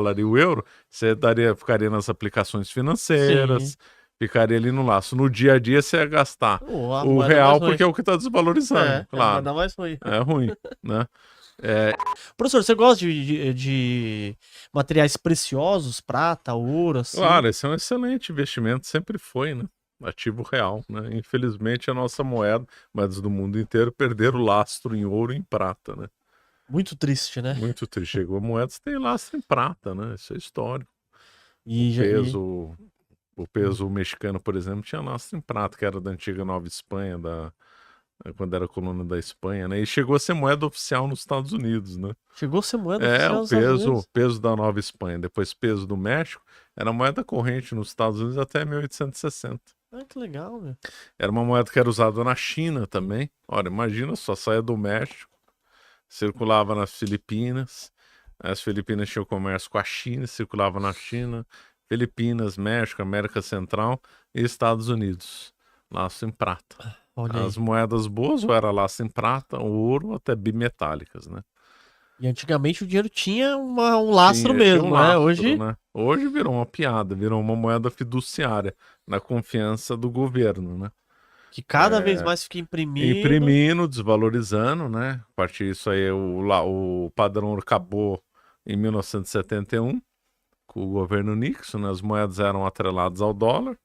dólar e o euro, você ficaria nas aplicações Sim. financeiras, ficaria ali no laço. No dia a dia você ia gastar Pô, a o moeda mais real ruim. porque é o que está desvalorizando, É a claro. moeda mais ruim. É ruim, né? Professor, você gosta de materiais preciosos, prata, ouro, assim? Claro, esse é um excelente investimento, sempre foi, né? Ativo real, né? Infelizmente a nossa moeda, moedas do mundo inteiro, perderam o lastro em ouro e em prata, né? Muito triste, né? Muito triste. Chegou a moedas que tem lastro em prata, né? Isso é histórico. E, O peso mexicano, por exemplo, tinha lastro em prata, que era da antiga Nova Espanha, quando era colônia da Espanha, né? E chegou a ser moeda oficial nos Estados Unidos, né? chegou a ser moeda É, oficial o dos Estados Unidos. peso da Nova Espanha, depois peso do México, era moeda corrente nos Estados Unidos até 1860. Ah, que legal, meu. Era uma moeda que era usada na China também. Olha, imagina só, saia do México, circulava nas Filipinas, as Filipinas tinham comércio com a China, circulava na China, Filipinas, México, América Central e Estados Unidos. Laço em prata. Olha aí. As moedas boas ou era laço em prata, ou ouro, até bimetálicas, né? E antigamente o dinheiro tinha um lastro Tinha mesmo, um né? lastro, Hoje, né? Hoje virou uma piada, virou uma moeda fiduciária, na confiança do governo, né? que cada vez mais fica imprimindo. Imprimindo, desvalorizando, né? A partir disso aí, o padrão acabou em 1971, com o governo Nixon, né? As moedas eram atreladas ao dólar,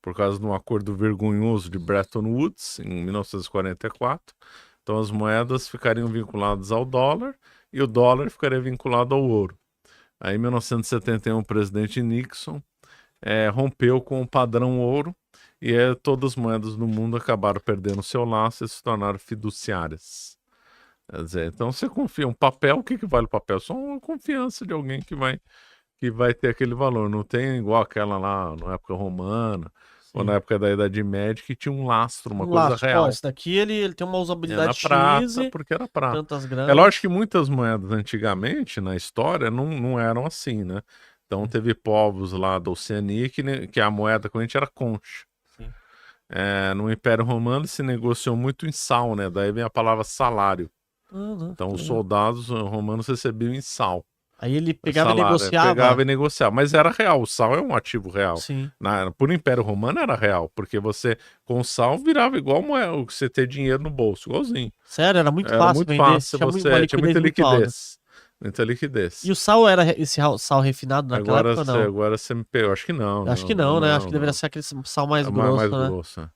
por causa de um acordo vergonhoso de Bretton Woods, em 1944. Então as moedas ficariam vinculadas ao dólar e o dólar ficaria vinculado ao ouro. Aí, em 1971, o presidente Nixon rompeu com o padrão ouro e todas as moedas do mundo acabaram perdendo seu laço e se tornaram fiduciárias. Quer dizer, então você confia. Um papel, o que vale o papel? Só uma confiança de alguém que vai ter aquele valor. Não tem igual aquela lá na época romana ou na época da Idade Média que tinha um lastro, uma coisa lastro. real. Esse daqui ele tem uma Era usabilidade prata, X, porque era prata. tantas É gramas. lógico que muitas moedas antigamente, na história, não eram assim, né? Então teve povos lá da Oceania que a moeda corrente era concha. Sim. No Império Romano se negociou muito em sal, né? Daí vem a palavra salário. Então os Legal. soldados romanos recebiam em sal. Aí ele pegava e Salário, negociava. pegava e negociava. Mas era real, o sal é um ativo real. Sim. Por Império Romano era real, porque você com sal virava igual o que você ter dinheiro no bolso, igualzinho. Sério, era muito Era fácil muito vender. fácil, Tinha você tinha muita muito alta. liquidez. Muita liquidez. E o sal era esse sal refinado naquela época ou não? Agora você me pegou. Acho que não. Acho que não, né? Acho que deveria ser aquele sal mais grosso, mais né? grosso.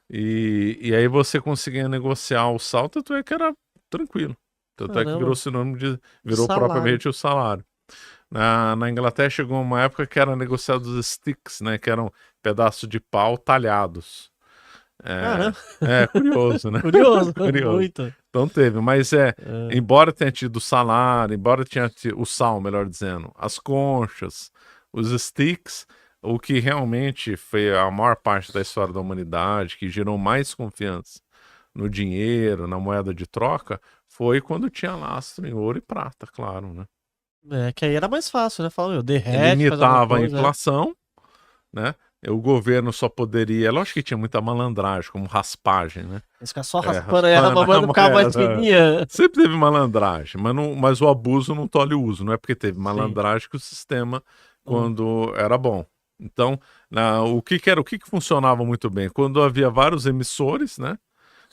E aí você conseguia negociar o sal, tanto é que era tranquilo. Tanto é que virou sinônimo virou salário. propriamente o salário. Na Inglaterra chegou uma época que era negociado os sticks, né? Que eram pedaços de pau talhados. Curioso, né? Curioso, Curioso. muito. Então teve, mas embora tenha tido o salário, embora tenha tido o sal, melhor dizendo, as conchas, os sticks, o que realmente foi a maior parte da história da humanidade, que gerou mais confiança no dinheiro, na moeda de troca, foi quando tinha lastro em ouro e prata, claro, né? Que aí era mais fácil, né? Fala, meu, derrete, Limitava a inflação, né? O governo só poderia... Lógico que tinha muita malandragem, como raspagem, né? Ficar só raspando aí, a moeda ficava mais fininha. Sempre teve malandragem, mas o abuso não tolhe o uso. Não é porque teve malandragem que o sistema, quando era bom. Então, o que funcionava muito bem? Quando havia vários emissores, né?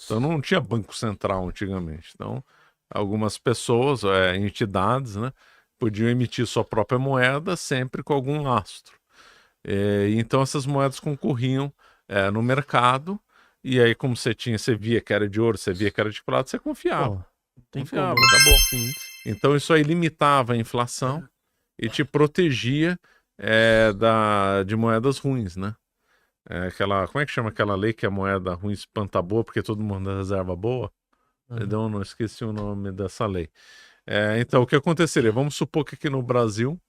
Então não tinha banco central antigamente. Então, algumas pessoas, entidades, né? Podiam emitir sua própria moeda sempre com algum lastro. Então essas moedas concorriam no mercado, e aí como você via que era de ouro, você via que era de prata, você confiava. Confiava, acabou. Sim. Então isso aí limitava a inflação e te protegia de moedas ruins, né? Como é que chama aquela lei que a moeda ruim espanta boa porque todo mundo reserva boa? Eu não esqueci o nome dessa lei. Então o que aconteceria? Vamos supor que aqui no Brasil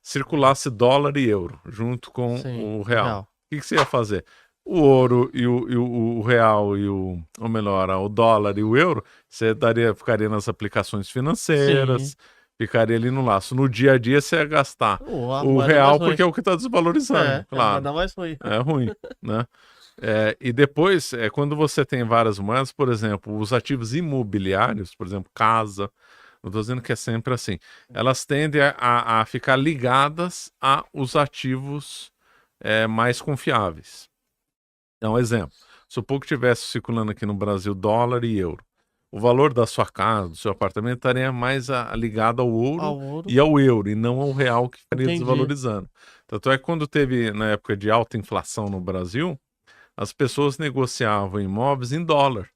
circulasse dólar e euro junto com o real. O que você ia fazer? O ouro e o real ou melhor, o dólar e o euro, você ficaria nas aplicações financeiras, ficaria ali no laço. No dia a dia você ia gastar o real porque é o que está desvalorizando, claro. A moeda mais ruim. É ruim, né? E depois, quando você tem várias moedas, por exemplo, os ativos imobiliários, por exemplo, casa, Não estou dizendo que é sempre assim. Elas tendem a ficar ligadas aos ativos mais confiáveis. Então, exemplo, supor que tivesse circulando aqui no Brasil dólar e euro. O valor da sua casa, do seu apartamento, estaria mais ligado ao ouro e ao euro, e não ao real, que estaria desvalorizando. Tanto é que quando teve, na época de alta inflação no Brasil, as pessoas negociavam imóveis em dólar.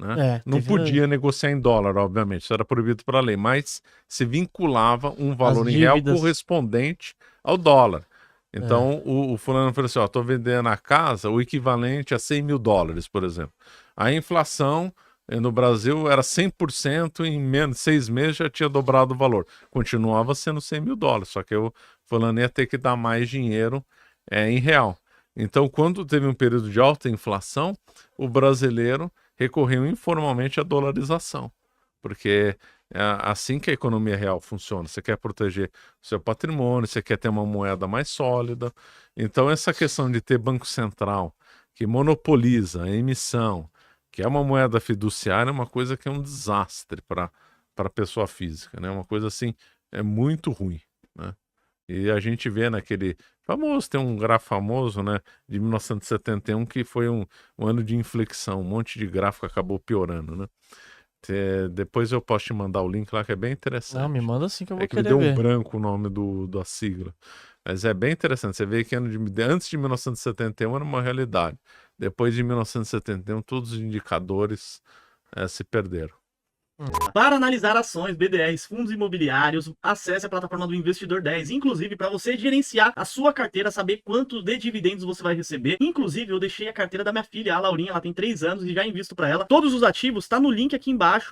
Né? Não podia negociar em dólar, obviamente, isso era proibido pela lei, mas se vinculava um valor em real correspondente ao dólar. Então, o fulano falou assim, ó, estou vendendo a casa o equivalente a 100 mil dólares, por exemplo. A inflação no Brasil era 100%, em menos de 6 meses já tinha dobrado o valor. Continuava sendo 100 mil dólares, só que o fulano ia ter que dar mais dinheiro em real. Então, quando teve um período de alta inflação, o brasileiro recorreu informalmente à dolarização, porque é assim que a economia real funciona. Você quer proteger o seu patrimônio, você quer ter uma moeda mais sólida. Então, essa questão de ter Banco Central que monopoliza a emissão, que é uma moeda fiduciária, é uma coisa que é um desastre para a pessoa física, né? Uma coisa assim, é muito ruim, né? E a gente vê naquele famoso, tem um gráfico famoso, né, de 1971, que foi um ano de inflexão, um monte de gráfico acabou piorando, né? Depois eu posso te mandar o link lá, que é bem interessante. Não, me manda assim que eu vou querer ver. Me deu um branco o nome da sigla. Mas é bem interessante, você vê que antes de 1971 era uma realidade. Depois de 1971, todos os indicadores se perderam. Para analisar ações, BDRs, fundos imobiliários, acesse a plataforma do Investidor 10. Inclusive, para você gerenciar a sua carteira, saber quanto de dividendos você vai receber. Inclusive, eu deixei a carteira da minha filha, a Laurinha, ela tem 3 anos e já invisto para ela. Todos os ativos tá no link aqui embaixo.